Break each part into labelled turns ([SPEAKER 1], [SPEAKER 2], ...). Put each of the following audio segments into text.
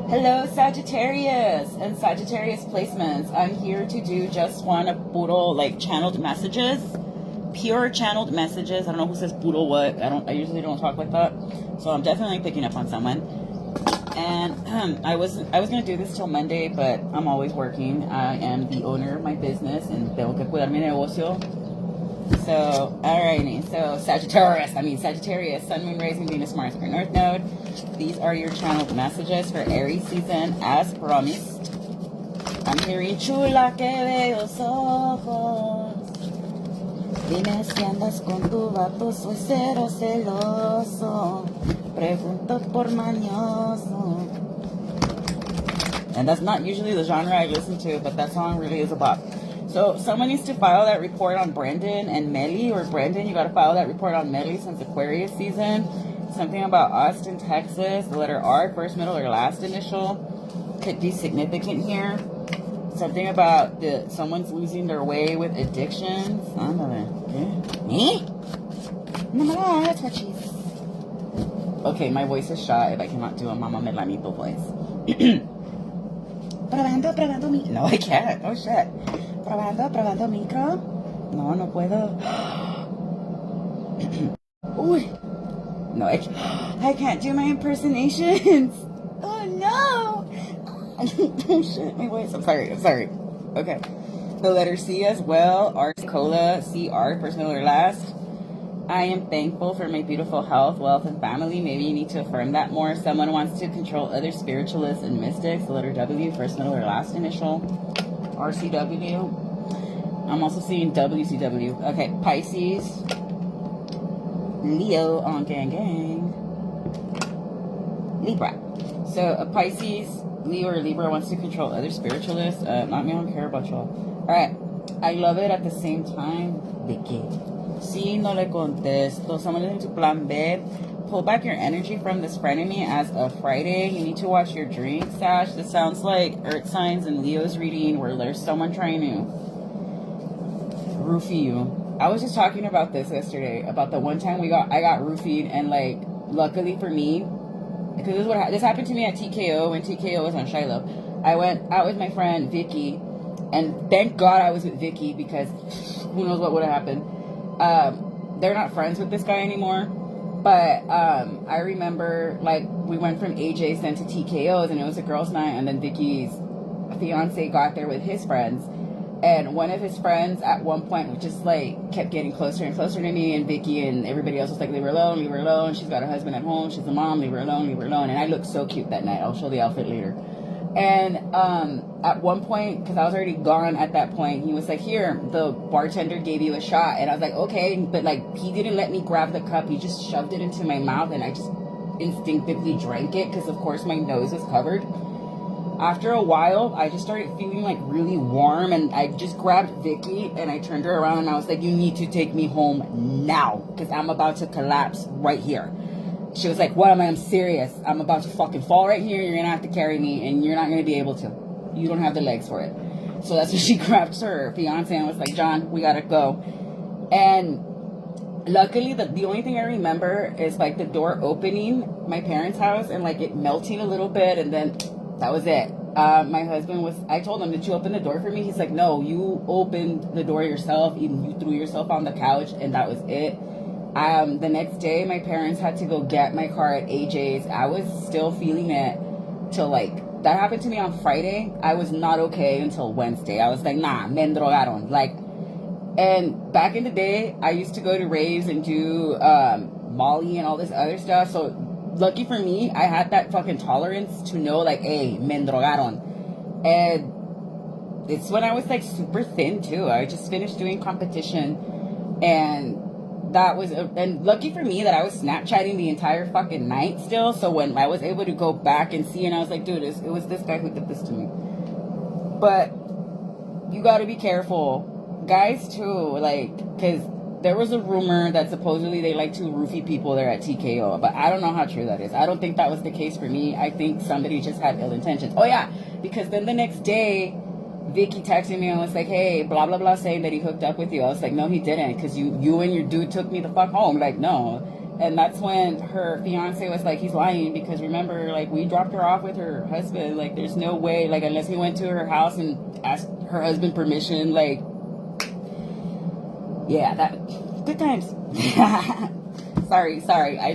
[SPEAKER 1] Hello, Sagittarius and Sagittarius placements. I'm here to do just one of puro, like, channeled messages. Pure channeled messages. I don't know who says puro what. I usually don't talk like that. So I'm definitely picking up on someone. And I was gonna do this till Monday, but I'm always working. I am the owner of my business and tengo que cuidar mi negocio. So, alrighty. So Sagittarius, Sun, Moon, Rising, Venus, Mars, or North Node. These are your channeled messages for Aries season, as promised. I'm hearing chula que bellos ojos. Dime si andas con tu vato, soy cero celoso. Pregunto por mañoso. And that's not usually the genre I listen to, but that song really is a bop. So someone needs to file that report on Brendan and Melly, or Brendan, you got to file that report on Melly since Aquarius season. Something about Austin, Texas, the letter R, first, middle, or last initial, could be significant here. Something about someone's losing their way with addictions. Me? No, that's what she's. Okay, my voice is shot if I cannot do a Mama Melanito voice. Probando mi... No, I can't. Oh, shit. Probando micro. No puedo. Uy. No, I can't do my impersonations. Oh, no. Oh, shit, my voice. I'm sorry. Okay. The letter C as well. R, cola. C, R, first, middle, or last. I am thankful for my beautiful health, wealth, and family. Maybe you need to affirm that more. Someone wants to control other spiritualists and mystics. The letter W, first, middle, or last initial. RCW. I'm also seeing WCW. Okay, Pisces. Leo on gang. Libra. So a Pisces, Leo, or Libra wants to control other spiritualists. Not me, I don't care about y'all. Alright. I love it at the same time. ¿De qué? Sí, no le contesto. Someone is into plan B. Pull back your energy from this frenemy as of Friday. You need to watch your drink, Sash. This sounds like Earth signs and Leo's reading where there's someone trying to roofie you. I was just talking about this yesterday, about the one time I got roofied, and like, luckily for me, because this happened to me at TKO when TKO was on Shiloh. I went out with my friend Vicky, and thank God I was with Vicky, because who knows what would have happened. They're not friends with this guy anymore, but I remember, like, we went from AJ's then to TKO's, and it was a girls' night, and then Vicky's fiance got there with his friends, and one of his friends at one point just like kept getting closer and closer to me and Vicky, and everybody else was like, leave her alone, she's got a husband at home, she's a mom, leave her alone, and I looked so cute that night. I'll show the outfit later. And at one point, because I was already gone at that point, he was like, here, the bartender gave you a shot. And I was like, okay, but like, he didn't let me grab the cup. He just shoved it into my mouth, and I just instinctively drank it because of course my nose was covered. After a while, I just started feeling like really warm, and I just grabbed Vicky and I turned her around and I was like, you need to take me home now because I'm about to collapse right here. She was like, what am I? I'm serious. I'm about to fucking fall right here. You're going to have to carry me, and you're not going to be able to. You don't have the legs for it. So that's when she grabbed her fiance and was like, John, we got to go. And luckily, the only thing I remember is like the door opening my parents' house and like it melting a little bit, and then that was it. My husband I told him, did you open the door for me? He's like, no, you opened the door yourself. You threw yourself on the couch, and that was it. The next day, my parents had to go get my car at AJ's. I was still feeling it till like, that happened to me on Friday. I was not okay until Wednesday. I was like, nah, me drogaron. Like, and back in the day, I used to go to raves and do Molly and all this other stuff. So lucky for me, I had that fucking tolerance to know like, hey, me drogaron. And it's when I was like super thin too. I just finished doing competition, and that was, and lucky for me that I was Snapchatting the entire fucking night still. So when I was able to go back and see, and I was like, dude, it was this guy who did this to me. But you got to be careful, guys, too. Like, because there was a rumor that supposedly they like to roofie people there at TKO, but I don't know how true that is. I don't think that was the case for me. I think somebody just had ill intentions. Oh yeah, because then the next day, Vicky texted me and was like, hey, blah, blah, blah, saying that he hooked up with you. I was like, no, he didn't, because you and your dude took me the fuck home. Like, no, And that's when her fiance was like, he's lying, because remember, like, we dropped her off with her husband. Like, there's no way, like, unless he went to her house and asked her husband permission, like, yeah, that, good times. sorry. I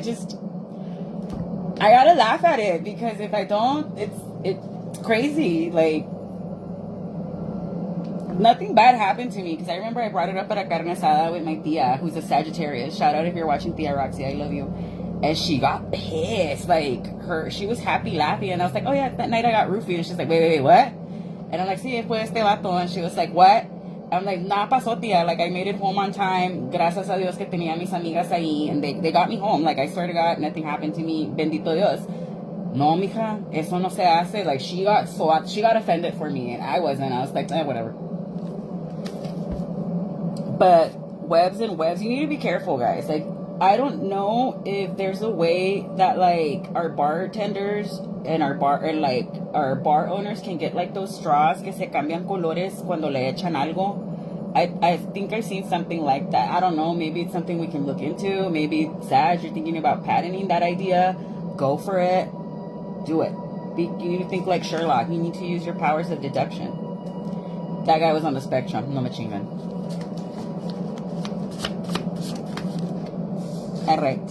[SPEAKER 1] gotta laugh at it, because if I don't, it's crazy. Like, nothing bad happened to me, because I remember I brought it up at a carne asada with my tia, who's a Sagittarius. Shout out if you're watching, Tia Roxy, I love you. And she got pissed. Like, she was happy laughing, and I was like, oh yeah, that night I got roofied. And she's like, wait, what? And I'm like, sí, fue este vato. And she was like, what? I'm like, nah, pasó, tia. Like, I made it home on time. Gracias a Dios que tenía mis amigas ahí, and they got me home. Like, I swear to God, nothing happened to me. Bendito Dios. No, mija, eso no se hace. Like, she got offended for me, and I wasn't. I was like, whatever. But webs and webs, you need to be careful, guys. Like, I don't know if there's a way that, like, our bartenders and our bar owners can get, like, those straws que se cambian colores cuando le echan algo. I think I've seen something like that. I don't know. Maybe it's something we can look into. Maybe, Sag, you're thinking about patenting that idea. Go for it. Do it. You need to think like Sherlock. You need to use your powers of deduction. That guy was on the spectrum. No me chingan. All right.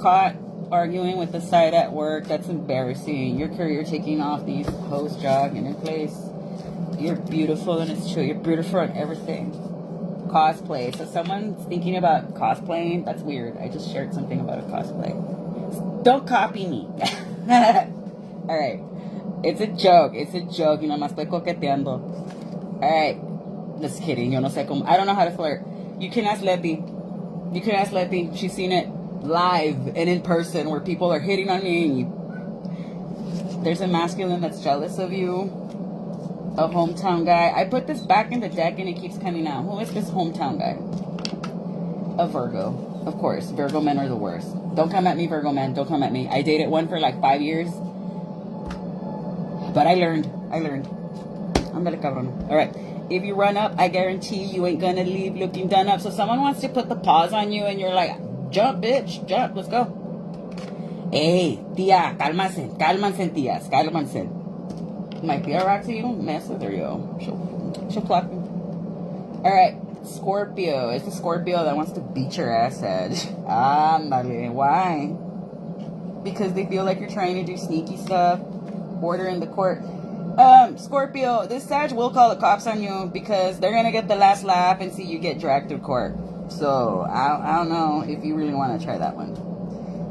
[SPEAKER 1] Caught arguing with the side at work. That's embarrassing. Your career taking off. These hoes jogging in place. You're beautiful, and it's true. You're beautiful and everything. Cosplay. So someone's thinking about cosplaying. That's weird. I just shared something about a cosplay. Don't copy me. All right. It's a joke. You know, me estoy coqueteando. All right. Just kidding. Yo no sé cómo. I don't know how to flirt. You can ask Letty. She's seen it live and in person where people are hitting on me. There's a masculine that's jealous of you. A hometown guy. I put this back in the deck and it keeps coming out. Who is this hometown guy? A Virgo. Of course. Virgo men are the worst. Don't come at me, Virgo men. Don't come at me. I dated one for like 5 years. But I learned. Ándale, cabrón. All right. If you run up, I guarantee you ain't gonna leave looking done up. So someone wants to put the pause on you and you're like, jump, bitch, jump, let's go. Hey, tia, cálmanse, tías, cálmanse. My tia Roxy, you don't mess with her, yo. She'll clock me. All right, Scorpio. It's the Scorpio that wants to beat your ass, Edge. Why? Because they feel like you're trying to do sneaky stuff. Order in the court. Scorpio, this Sag will call the cops on you because they're gonna get the last laugh and see you get dragged through court. So I don't know if you really want to try that one,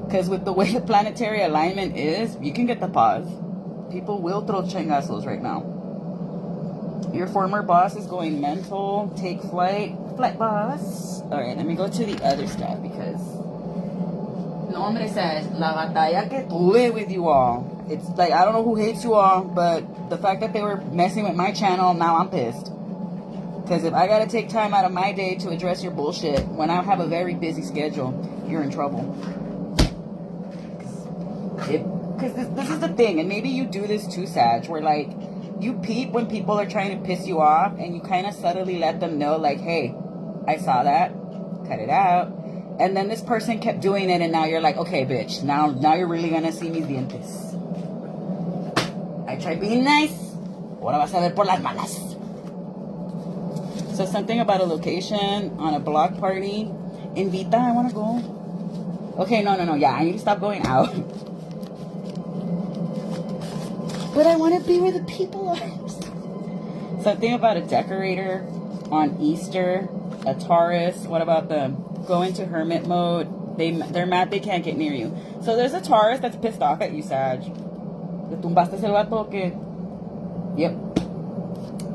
[SPEAKER 1] because with the way the planetary alignment is, you can get the pause. People will throw chingazos right now. Your former boss is going mental. Take flight, boss. All right, let me go to the other stuff, because no hombre says la batalla que tuve with you all. It's like, I don't know who hates you all, but the fact that they were messing with my channel, now I'm pissed. Because if I gotta take time out of my day to address your bullshit when I have a very busy schedule, you're in trouble. Because this is the thing, and maybe you do this too, Sag, where like, you peep when people are trying to piss you off, and you kind of subtly let them know, like, hey, I saw that, cut it out. And then this person kept doing it, and now you're like, okay, bitch, now you're really gonna see mis dientes. I tried being nice. Ahora vas a ver por las malas. So something about a location on a block party. Invita, I want to go. Okay, no. Yeah, I need to stop going out. But I want to be where the people are. Something about a decorator on Easter. A Taurus. What about them? Go into hermit mode. They're mad they can't get near you. So there's a Taurus that's pissed off at you, Sag. Le tumbaste el vato que... Yep.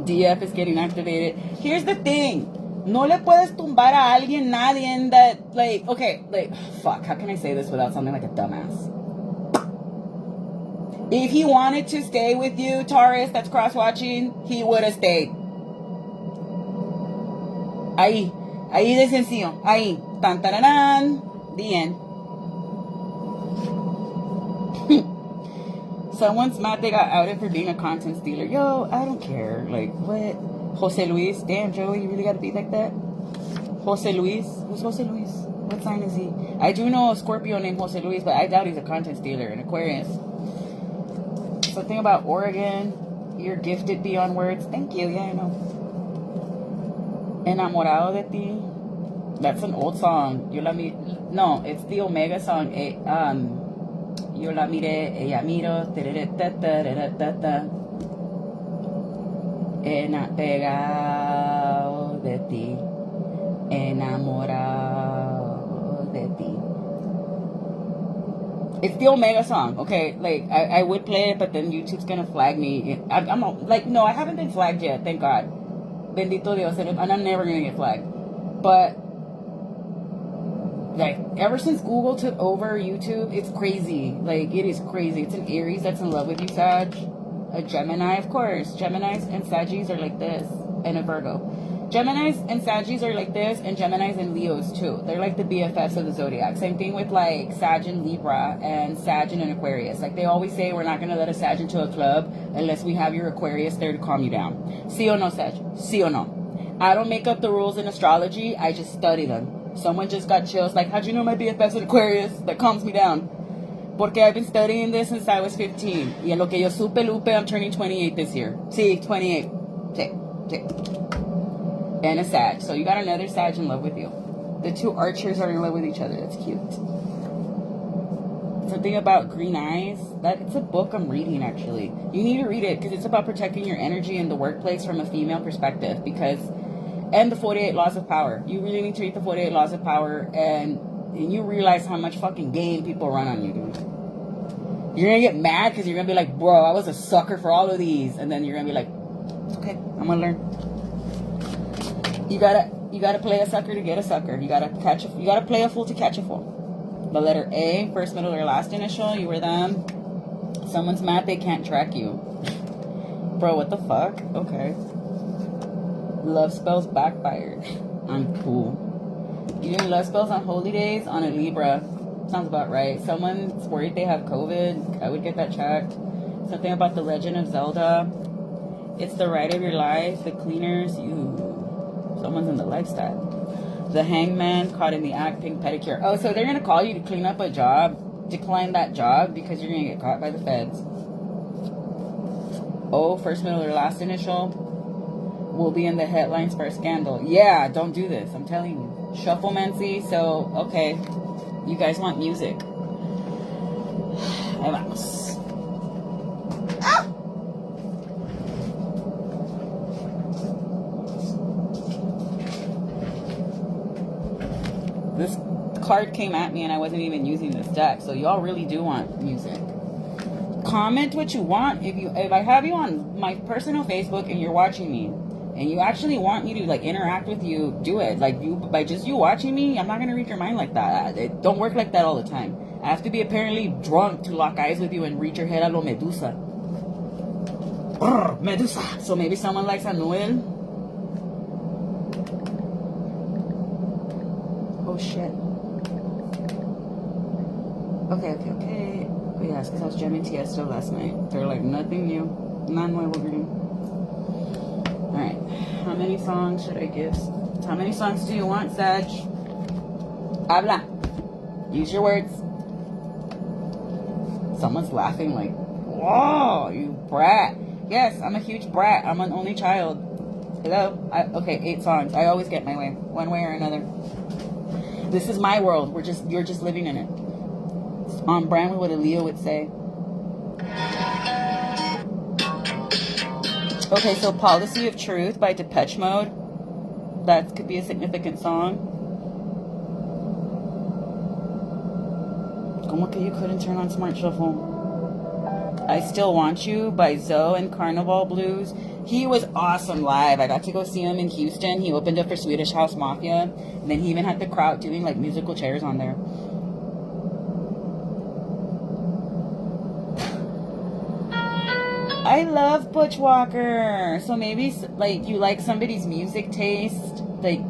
[SPEAKER 1] DF is getting activated. Here's the thing. No le puedes tumbar a alguien, nadie that, like... Okay, like... Fuck, how can I say this without sounding like a dumbass? If he wanted to stay with you, Taurus, that's cross-watching, he would have stayed. Ahí de sencillo. Ahí. Tan, tararan. The end. Someone's mad they got outed for being a content stealer. Yo, I don't care. Like, what? Jose Luis? Damn, Joey, you really gotta be like that? Jose Luis. Who's Jose Luis? What sign is he? I do know a Scorpio named Jose Luis, but I doubt he's a content stealer. An Aquarius. Something about Oregon. You're gifted beyond words. Thank you. Yeah, I know. Enamorado de ti. That's an old song. No, it's the Omega song. Yo la miré, ella miro. Pegado de ti. Enamorado de ti. It's the Omega song, okay? Like, I would play it, but then YouTube's gonna flag me. No, I haven't been flagged yet, thank God. Bendito Dios, and I'm never gonna get flagged. But, like, ever since Google took over YouTube, it's crazy. Like, it is crazy. It's an Aries that's in love with you, Sag. A Gemini, of course. Geminis and Saggies are like this. And a Virgo. Geminis and Saggies are like this, and Geminis and Leos too. They're like the BFFs of the zodiac. Same thing with like Sag and Libra and Sag and an Aquarius. Like they always say, we're not going to let a Sag into a club unless we have your Aquarius there to calm you down. Sí o no, Sag? Sí o no? I don't make up the rules in astrology. I just study them. Someone just got chills like, how'd you know my BFF's an Aquarius? That calms me down. Porque I've been studying this since I was 15. Y en lo que yo supe, Lupe, I'm turning 28 this year. Sí, 28. Sí. And a Sag. So you got another Sag in love with you. The two archers are in love with each other. That's cute. Something about green eyes. It's a book I'm reading, actually. You need to read it because it's about protecting your energy in the workplace from a female perspective. And the 48 Laws of Power. You really need to read the 48 Laws of Power and you realize how much fucking game people run on you, dude. You're going to get mad because you're going to be like, bro, I was a sucker for all of these. And then you're going to be like, it's okay. I'm going to learn. You gotta play a sucker to get a sucker. You gotta play a fool to catch a fool. The letter A, first, middle, or last initial, you were them. Someone's mad they can't track you. Bro, what the fuck? Okay. Love spells backfired. I'm cool. You doing love spells on holy days? On a Libra. Sounds about right. Someone's worried they have COVID. I would get that checked. Something about the Legend of Zelda. It's the ride of your life. The cleaners. Someone's in the lifestyle. The hangman, caught in the act, pink pedicure. Oh, so they're going to call you to clean up a job. Decline that job because you're going to get caught by the feds. Oh, first, middle, or last initial will be in the headlines for a scandal. Yeah, don't do this. I'm telling you. Shufflemancy. So, okay. You guys want music. Ahí vamos. This card came at me and I wasn't even using this deck, so y'all really do want music. Comment what you want. If I have you on my personal Facebook and you're watching me and you actually want me to like interact with you, do it. Like by just you watching me, I'm not gonna read your mind like that. It don't work like that all the time. I have to be apparently drunk to lock eyes with you and read your head a lo Medusa. Brr, Medusa. So maybe someone likes Anuel. Oh shit. Okay. Oh, yeah, it's because I was jamming Tiesto last night. They're like, nothing new. Non nuevo green. Alright. How many songs should I give? How many songs do you want, Sag? Habla. Use your words. Someone's laughing like, whoa, you brat. Yes, I'm a huge brat. I'm an only child. Hello? Okay, 8 songs. I always get my way. One way or another. This is my world. You're just living in it. It's on brand with what a Leo would say. Okay, so Policy of Truth by Depeche Mode. That could be a significant song. Como que you couldn't turn on Smart Shuffle? I Still Want You by Zoe and Carnival Blues. He was awesome live. I got to go see him in Houston. He opened up for Swedish House Mafia. And then he even had the crowd doing like musical chairs on there. I love Butch Walker. So maybe like you like somebody's music taste. Like,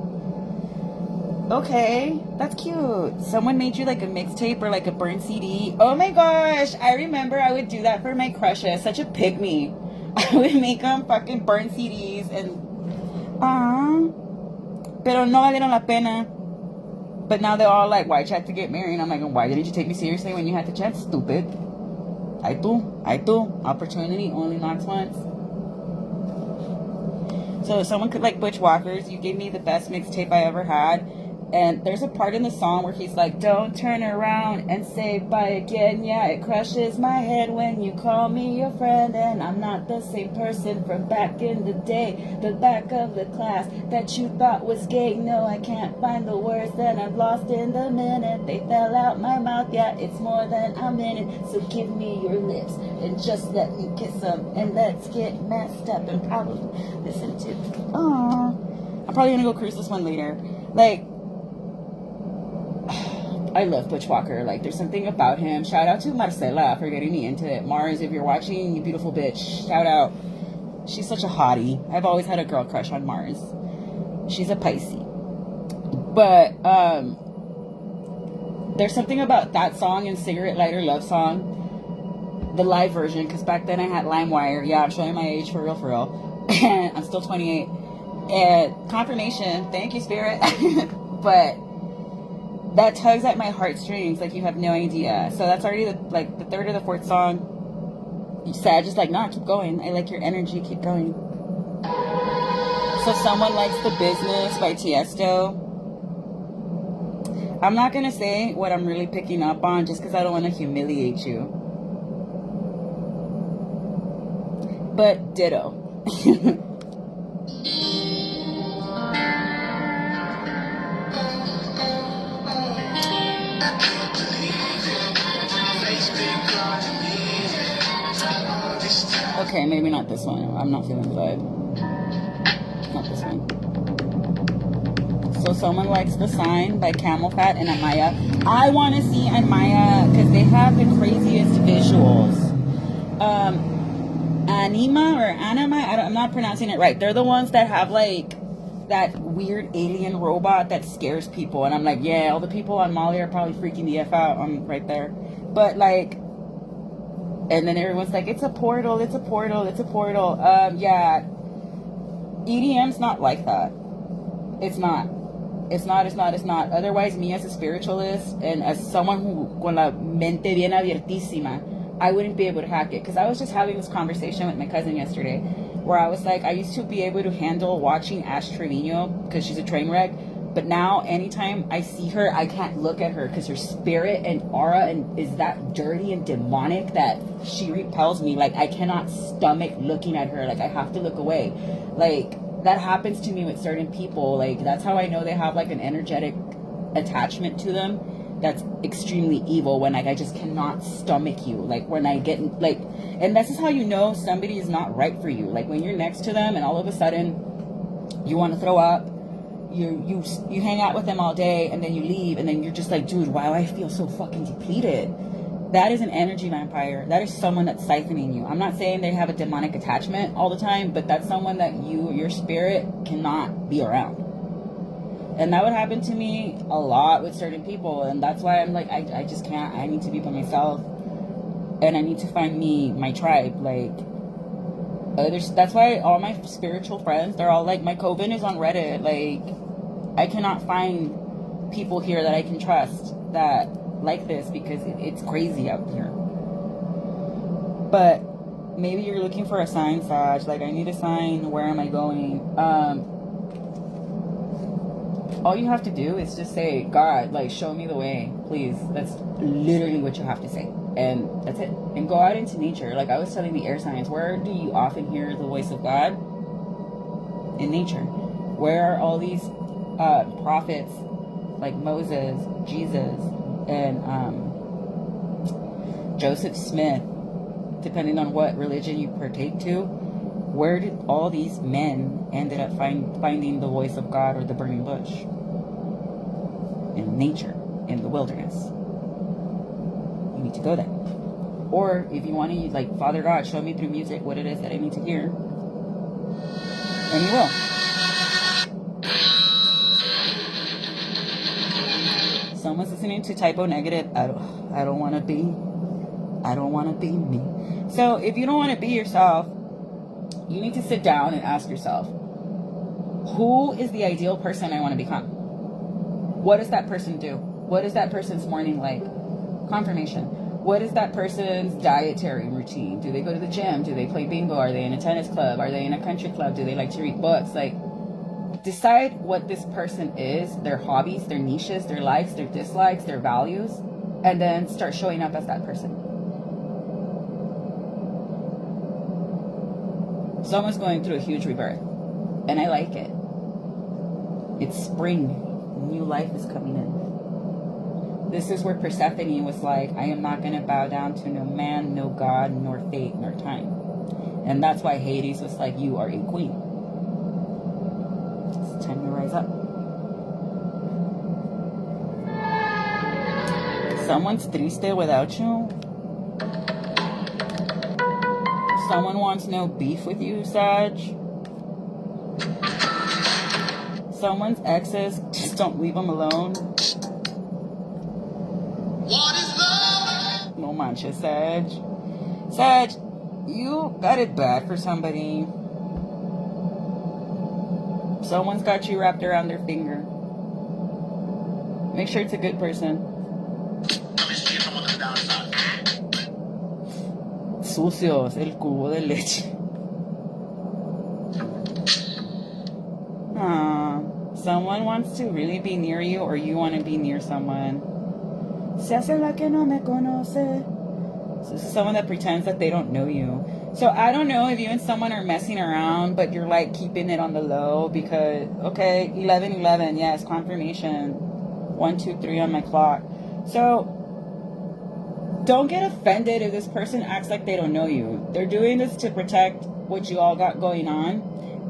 [SPEAKER 1] okay, that's cute. Someone made you like a mixtape or like a burnt CD. Oh my gosh, I remember I would do that for my crushes. Such a pygmy. I would make them fucking burn CDs and pero no valieron la pena. But now they're all like, why'd you have to get married? And I'm like, why didn't you take me seriously when you had the chance? Stupid. I do. Opportunity only knocks once. So if someone could like Butch Walker's, you gave me the best mixtape I ever had. And there's a part in the song where he's like, don't turn around and say bye again. Yeah, it crushes my head when you call me your friend. And I'm not the same person from back in the day. The back of the class that you thought was gay. No, I can't find the words that I've lost in the minute. They fell out my mouth, yeah, it's more than a minute. So give me your lips and just let me kiss them. And let's get messed up and probably listen to. Aww. I'm probably gonna go cruise this one later. Like, I love Butch Walker. Like, there's something about him. Shout out to Marcela for getting me into it. Mars, if you're watching, you beautiful bitch. Shout out. She's such a hottie. I've always had a girl crush on Mars. She's a Pisces. But, there's something about that song and Cigarette Lighter Love Song. The live version, because back then I had LimeWire. Yeah, I'm showing my age for real. And I'm still 28. And confirmation. Thank you, Spirit. But that tugs at my heartstrings like you have no idea. So that's already the third or the fourth song. Sag just like, nah, keep going. I like your energy, keep going. So someone likes The Business by Tiesto. I'm not gonna say what I'm really picking up on just because I don't want to humiliate you. But ditto. Okay, maybe not this one. I'm not feeling the vibe. Not this one. So someone likes The Sign by Camel Fat and Amaya. I want to see Amaya because they have the craziest visuals. Anima or Anima, I'm not pronouncing it right. They're the ones that have like that weird alien robot that scares people. And I'm like, yeah, all the people on Molly are probably freaking the F out. I'm right there. But like, and then everyone's like, it's a portal, it's a portal, it's a portal. Yeah. EDM's not like that. It's not. It's not. Otherwise, me as a spiritualist and as someone who con la mente bien abiertísima, I wouldn't be able to hack it. Because I was just having this conversation with my cousin yesterday where I was like, I used to be able to handle watching Ash Trevino because she's a train wreck. But now, anytime I see her, I can't look at her because her spirit and aura and is that dirty and demonic that she repels me. Like, I cannot stomach looking at her. Like, I have to look away. Like, that happens to me with certain people. Like, that's how I know they have, like, an energetic attachment to them that's extremely evil when, like, I just cannot stomach you. Like, when I get, like, and this is how you know somebody is not right for you. Like, when you're next to them and all of a sudden you want to throw up. You hang out with them all day and then you leave and then you're just like, dude, wow, I feel so fucking depleted. That is an energy vampire. That is someone that's siphoning you. I'm not saying they have a demonic attachment all the time, but that's someone that your spirit cannot be around. And that would happen to me a lot with certain people, and that's why I'm like, I just can't. I need to be by myself, and I need to find my tribe. Like, that's why all my spiritual friends, they're all like, my coven is on Reddit. Like, I cannot find people here that I can trust that like this because it's crazy out here. But maybe you're looking for a sign, Saj. Like, I need a sign. Where am I going? All you have to do is just say, God, like, show me the way, please. That's literally what you have to say. And that's it. And go out into nature. Like I was telling the air signs, where do you often hear the voice of God? In nature. Where are all these prophets like Moses, Jesus, and Joseph Smith, depending on what religion you partake to? Where did all these men ended up finding the voice of God or the burning bush? In nature, in the wilderness. You need to go there. Or if you want to, like, Father God, show me through music what it is that I need to hear. And you will. Someone's listening to Typo Negative. I don't want to be me. So if you don't want to be yourself, you need to sit down and ask yourself, Who is the ideal person I want to become? What does that person do? What is that person's morning like? Confirmation. What is that person's dietary routine? Do they go to the gym? Do they play bingo? Are they in a tennis club? Are they in a country club? Do they like to read books? Like, decide what this person is, their hobbies, their niches, their likes, their dislikes, their values, and then start showing up as that person. Someone's going through a huge rebirth, and I like it. It's spring. New life is coming in. This is where Persephone was like, I am not going to bow down to no man, no God, nor fate, nor time. And that's why Hades was like, you are a queen. It's time to rise up. Someone's triste without you. Someone wants no beef with you, Sag. Someone's exes, just don't leave them alone. What is love? No manches, Sag. Sag, you got it bad for somebody. Someone's got you wrapped around their finger. Make sure it's a good person. Sucios, el cubo de leche. Someone wants to really be near you, or you want to be near someone. Se hace la que no me conoce. So this is someone that pretends that they don't know you. So I don't know if you and someone are messing around, but you're like keeping it on the low because, okay, 11:11, yes, confirmation. 1, 2, 3 on my clock. So don't get offended if this person acts like they don't know you. They're doing this to protect what you all got going on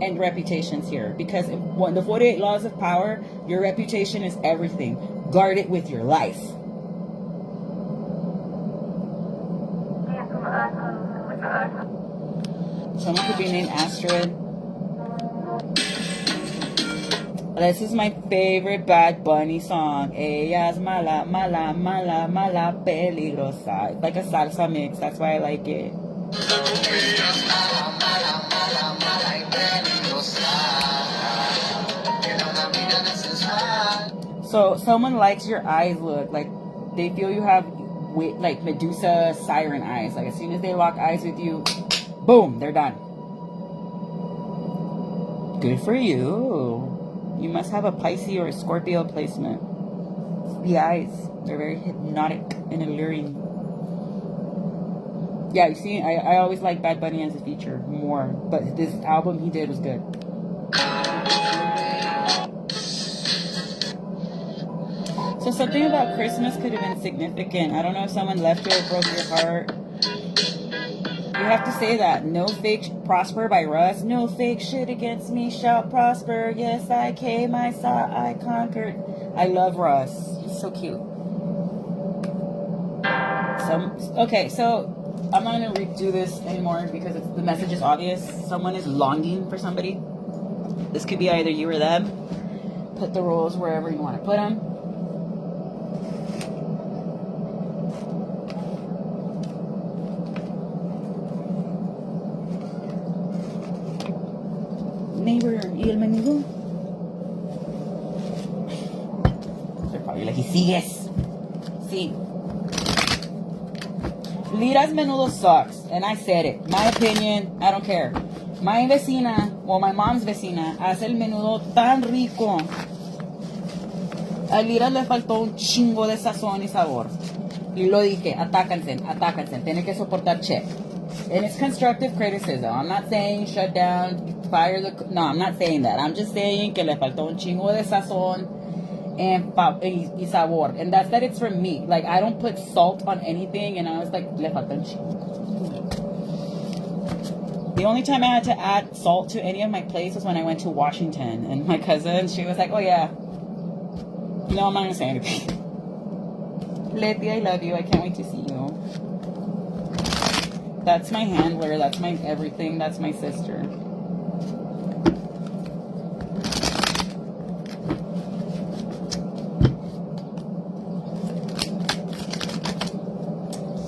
[SPEAKER 1] and reputations here. Because the 48 laws of power, your reputation is everything. Guard it with your life. Someone could be named Astrid. This is my favorite Bad Bunny song. Ella's mala, mala, mala, mala, peligrosa. It's like a salsa mix. That's why I like it. So someone likes your eyes look. Like they feel you have like Medusa siren eyes. Like as soon as they lock eyes with you, boom, they're done. Good for you. You must have a Pisces or a Scorpio placement. The eyes, they're very hypnotic and alluring. Yeah, you see, I always like Bad Bunny as a feature more, but this album he did was good. So something about Christmas could have been significant. I don't know if someone left you or broke your heart. You have to say that. No fake prosper by Russ. No fake shit against me shall prosper. Yes, I came, I saw, I conquered. I love Russ. He's so cute. Okay, so I'm not going to redo this anymore because the message is obvious. Someone is longing for somebody. This could be either you or them. Put the rules wherever you want to put them. Neighbor, ¿y el menudo? They're probably like, ¿y sigues? Sí. Lira's menudo sucks, and I said it. My opinion, I don't care. My vecina, well, my mom's vecina, hace el menudo tan rico. A Lira le faltó un chingo de sazón y sabor. Y lo dije, atácanse, tiene que soportar check. And it's constructive criticism. I'm not saying shut down, fire the... No, I'm not saying that. I'm just saying que le faltó un chingo de sazón y sabor. And that's that it's from me. Like, I don't put salt on anything, and I was like, le faltó un chingo. The only time I had to add salt to any of my plates was when I went to Washington. And my cousin, she was like, oh yeah. No, I'm not going to say anything. Letty, I love you. I can't wait to see you. That's my handler. That's my everything. That's my sister.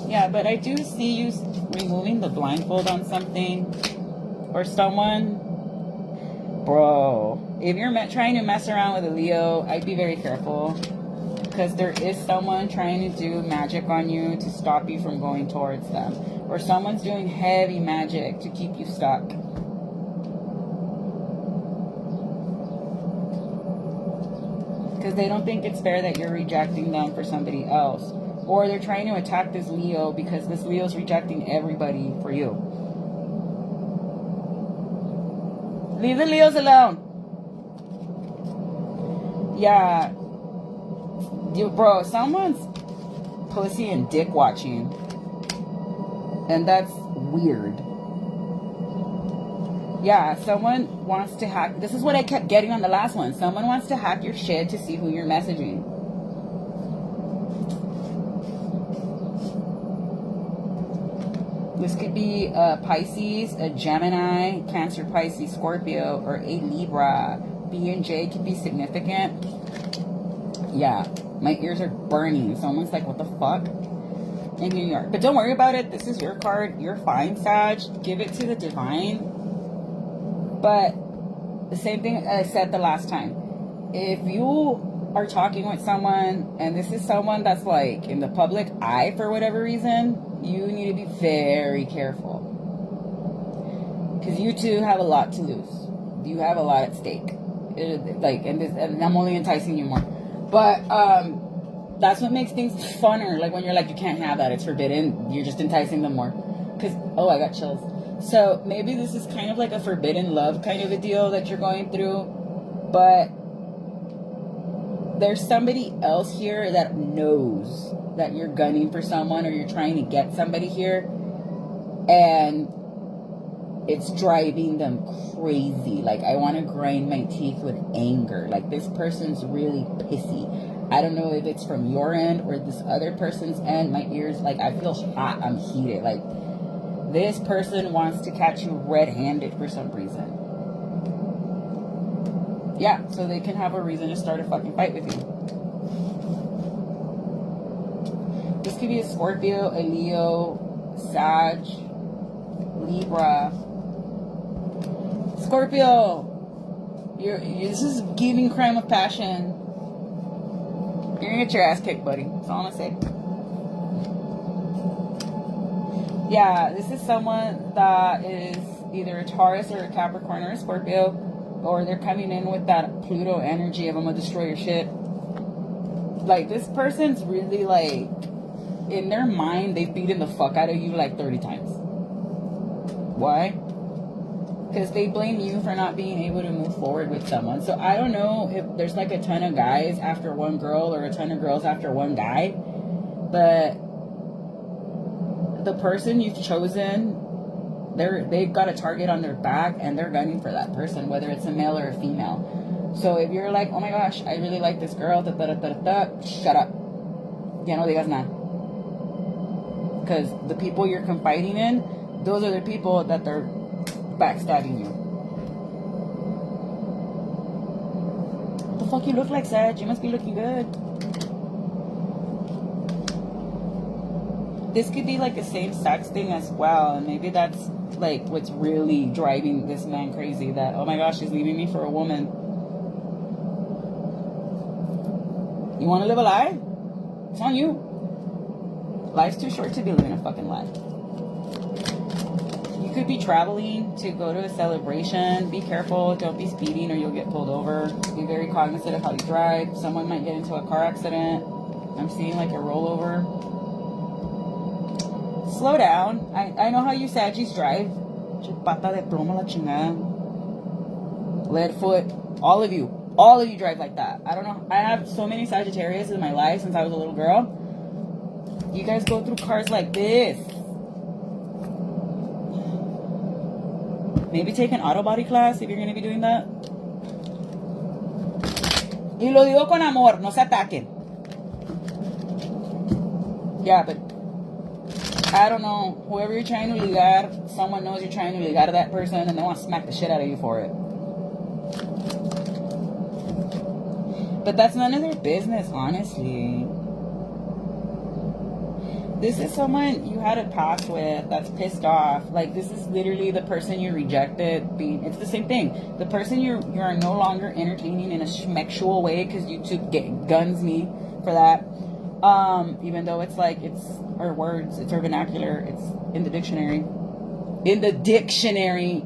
[SPEAKER 1] Yeah, but I do see you removing the blindfold on something or someone. Bro. If you're trying to mess around with a Leo, I'd be very careful. Because there is someone trying to do magic on you to stop you from going towards them. Or someone's doing heavy magic to keep you stuck. Because they don't think it's fair that you're rejecting them for somebody else. Or they're trying to attack this Leo because this Leo's rejecting everybody for you. Leave the Leos alone. Yeah. Bro, someone's pussy and dick watching. And that's weird. Yeah, someone wants to hack. This is what I kept getting on the last one. Someone wants to hack your shit to see who you're messaging. This could be a Pisces, a Gemini, Cancer, Pisces, Scorpio, or a Libra. B and J could be significant. Yeah, my ears are burning. Someone's like, what the fuck? In New York. But don't worry about it. This is your card. You're fine, Sag. Give it to the divine. But the same thing I said the last time. If you are talking with someone and this is someone that's like in the public eye for whatever reason, you need to be very careful. Because you two have a lot to lose. You have a lot at stake. And I'm only enticing you more. But that's what makes things funner. Like when you're like, you can't have that. It's forbidden. You're just enticing them more. Because, oh, I got chills. So maybe this is kind of like a forbidden love kind of a deal that you're going through. But there's somebody else here that knows that you're gunning for someone or you're trying to get somebody here. And it's driving them crazy. Like, I want to grind my teeth with anger. Like, this person's really pissy. I don't know if it's from your end or this other person's end. My ears, like, I feel hot. I'm heated. Like, this person wants to catch you red-handed for some reason. Yeah, so they can have a reason to start a fucking fight with you. This could be a Scorpio, a Leo, Sag, Libra. Scorpio, this is giving crime of passion. You're gonna get your ass kicked, buddy. That's all I'm gonna say. Yeah, this is someone that is either a Taurus or a Capricorn or a Scorpio, or they're coming in with that Pluto energy of I'm gonna destroy your shit. Like, this person's really like, in their mind, they've beaten the fuck out of you like 30 times. Why? Because they blame you for not being able to move forward with someone. So I don't know if there's like a ton of guys after one girl or a ton of girls after one guy. But the person you've chosen, they've got a target on their back and they're gunning for that person, whether it's a male or a female. So if you're like, oh my gosh, I really like this girl, shut up. Ya no digas nada. Because the people you're confiding in, those are the people that they're backstabbing you. What the fuck you look like, Sag? You must be looking good. This could be like a same-sex thing as well. And maybe that's like what's really driving this man crazy. That, oh my gosh, he's leaving me for a woman. You want to live a lie? It's on you. Life's too short to be living a fucking lie. You could be traveling to go to a celebration. Be careful. Don't be speeding or you'll get pulled over. Be very cognizant of how you drive. Someone might get into a car accident. I'm seeing like a rollover. Slow down. I know how you Saggies drive. Pata de plomo la chingada. Lead foot. All of you drive like that. I don't know. I have so many Sagittarius in my life since I was a little girl. You guys go through cars like this. Maybe take an auto body class if you're going to be doing that. Y lo digo con amor, no se ataquen. Yeah, but I don't know. Whoever you're trying to ligar, someone knows you're trying to ligar that person and they want to smack the shit out of you for it. But that's none of their business, honestly. This is someone you had a past with that's pissed off. Like, this is literally the person you rejected. It's the same thing. The person you are no longer entertaining in a schmexual way because you took guns me for that. Even though it's like, it's our words, it's our vernacular, it's in the dictionary. In the dictionary.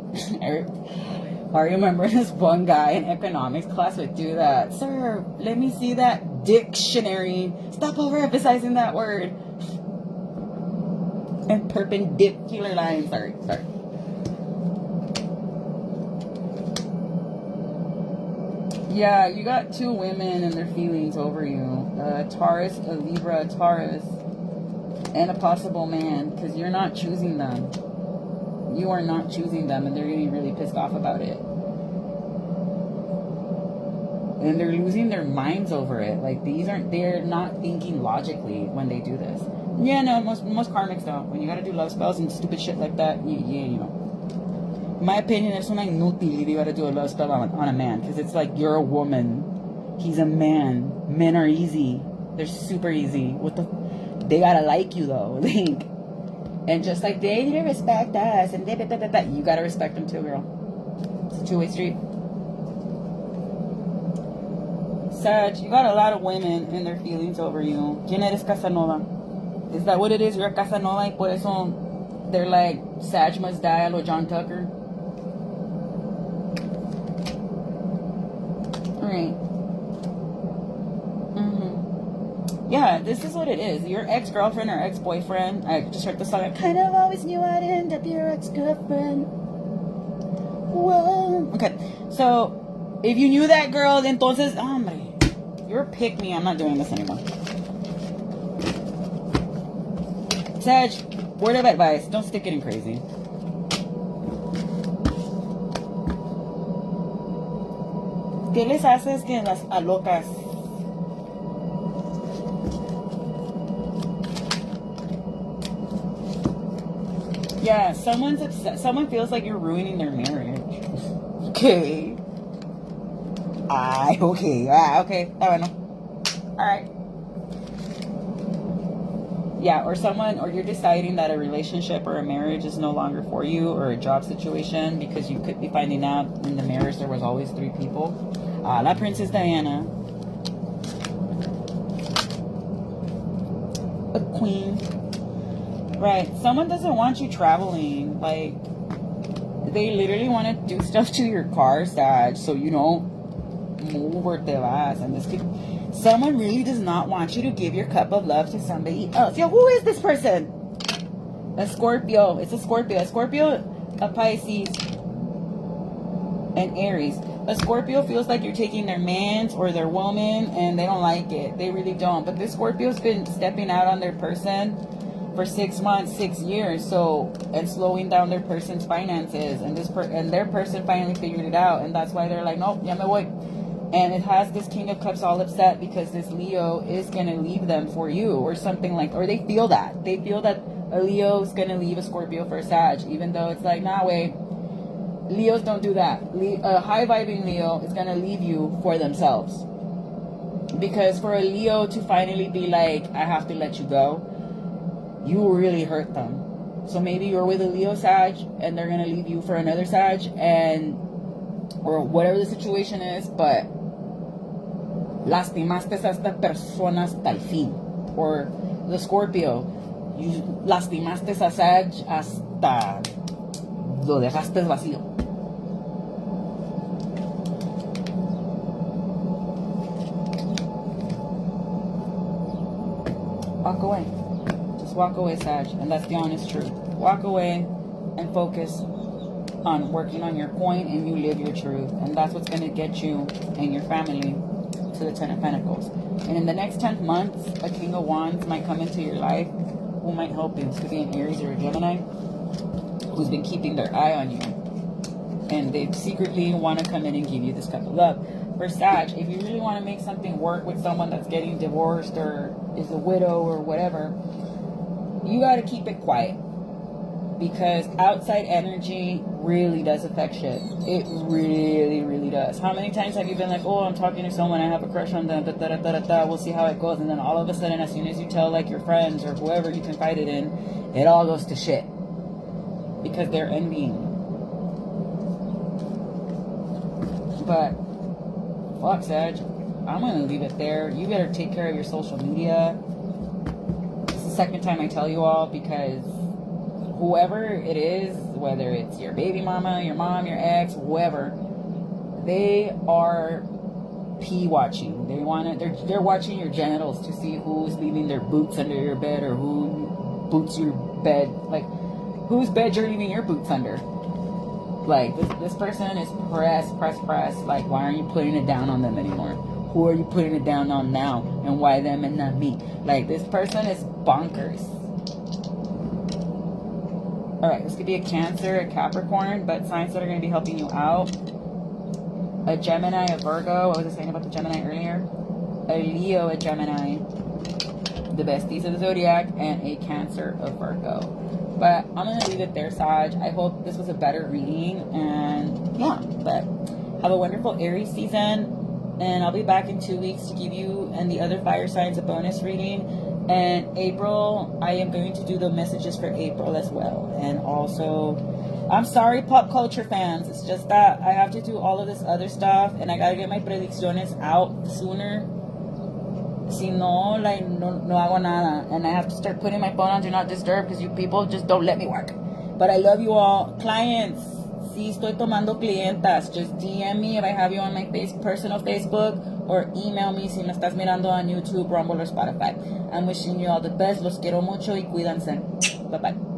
[SPEAKER 1] I remember this one guy in economics class would do that. Sir, let me see that dictionary. Stop overemphasizing that word. And perpendicular lines. Sorry. Yeah, you got two women and their feelings over you. Taurus, a Libra, a Taurus, and a possible man, because you're not choosing them. You are not choosing them, and they're getting really pissed off about it. And they're losing their minds over it. Like, they're not thinking logically when they do this. Yeah, no, most karmics don't. When you gotta do love spells and stupid shit like that, you know. In my opinion, it's una inútil you gotta do a love spell on a man, because it's like, you're a woman. He's a man. Men are easy. They're super easy. They gotta like you, though. Like, and just like they need to respect us, and you gotta respect them too, girl. It's a two-way street. Sag, you got a lot of women and their feelings over you. ¿Quién eres Casanova? Is that what it is? You're a Casanova, y por eso they're like, Sag must die a lo John Tucker. Alright. Yeah, this is what it is. Your ex-girlfriend or ex-boyfriend. I just heard the song. I kind of always knew I'd end up your ex-girlfriend. Whoa. Okay, so if you knew that girl, entonces, hombre, you're a pick me. I'm not doing this anymore. Sag, word of advice: don't stick getting crazy. ¿Qué les haces que las alocas? Yeah, someone's upset. Someone feels like you're ruining their marriage. Okay. Okay. Alright. Yeah, or you're deciding that a relationship or a marriage is no longer for you, or a job situation, because you could be finding out in the marriage there was always 3 people. La Princess Diana. A queen. Right. Someone doesn't want you traveling. Like, they literally want to do stuff to your car, Sag, so you don't move or te vas. And someone really does not want you to give your cup of love to somebody else. Yo, who is this person? A Scorpio. It's a Scorpio. A Scorpio, a Pisces, and Aries. A Scorpio feels like you're taking their man's or their woman, and they don't like it. They really don't. But this Scorpio's been stepping out on their person for 6 months, 6 years, and slowing down their person's finances, and their person finally figured it out, and that's why they're like, nope, ya me voy. And it has this King of Cups all upset because this Leo is gonna leave them for you, or something like, or they feel that a Leo is gonna leave a Scorpio for a Sag, even though it's like, nah, wait, Leos don't do that. A high vibing Leo is gonna leave you for themselves, because for a Leo to finally be like, I have to let you go, you really hurt them. So maybe you're with a Leo Sag and they're gonna leave you for another Sag, or whatever the situation is, but lastimaste a esta persona hasta el fin. Or the Scorpio, you lastimaste a Sag hasta lo dejaste vacío. Walk away. Walk away, Sag, and that's the honest truth. Walk away and focus on working on your point, and you live your truth, and that's what's going to get you and your family to the 10 of Pentacles. And in the next 10 months, a King of Wands might come into your life who might help you. This could be an Aries or a Gemini who's been keeping their eye on you, and they secretly want to come in and give you this cup of love. For Sag, if you really want to make something work with someone that's getting divorced or is a widow or whatever, you got to keep it quiet. because outside energy really does affect shit. It really, really does. How many times have you been like, oh, I'm talking to someone, I have a crush on them, we'll see how it goes, and then all of a sudden, as soon as you tell like your friends or whoever you confided in, it all goes to shit because they're envying you. But fuck, Sag, I'm gonna leave it there. You better take care of your social media. It's the second time I tell you all, because whoever it is, whether it's your baby mama, your mom, your ex, whoever, they are pee watching. They're watching your genitals to see who's leaving their boots under your bed, or who boots your bed, like whose bed you're leaving your boots under. Like this person is press. Like, why aren't you putting it down on them anymore? Who are you putting it down on now, and why them and not me? Like, this person is bonkers. Alright, this could be a Cancer, a Capricorn, but signs that are going to be helping you out. A Gemini, a Virgo. What was I saying about the Gemini earlier? A Leo, a Gemini. The besties of the zodiac. And a Cancer, a Virgo. But I'm going to leave it there, Sag. I hope this was a better reading. And yeah, but have a wonderful Aries season. And I'll be back in 2 weeks to give you and the other fire signs a bonus reading. And April, I am going to do the messages for April as well. And also, I'm sorry, pop culture fans. It's just that I have to do all of this other stuff. And I got to get my predicciones out sooner. Si no, like, no hago nada. And I have to start putting my phone on Do Not Disturb because you people just don't let me work. But I love you all. Clients, sí estoy tomando clientas. Just DM me if I have you on my personal Facebook, or email me si me estás mirando on YouTube, Rumble, or Spotify. I'm wishing you all the best. Los quiero mucho y cuídense. Bye-bye.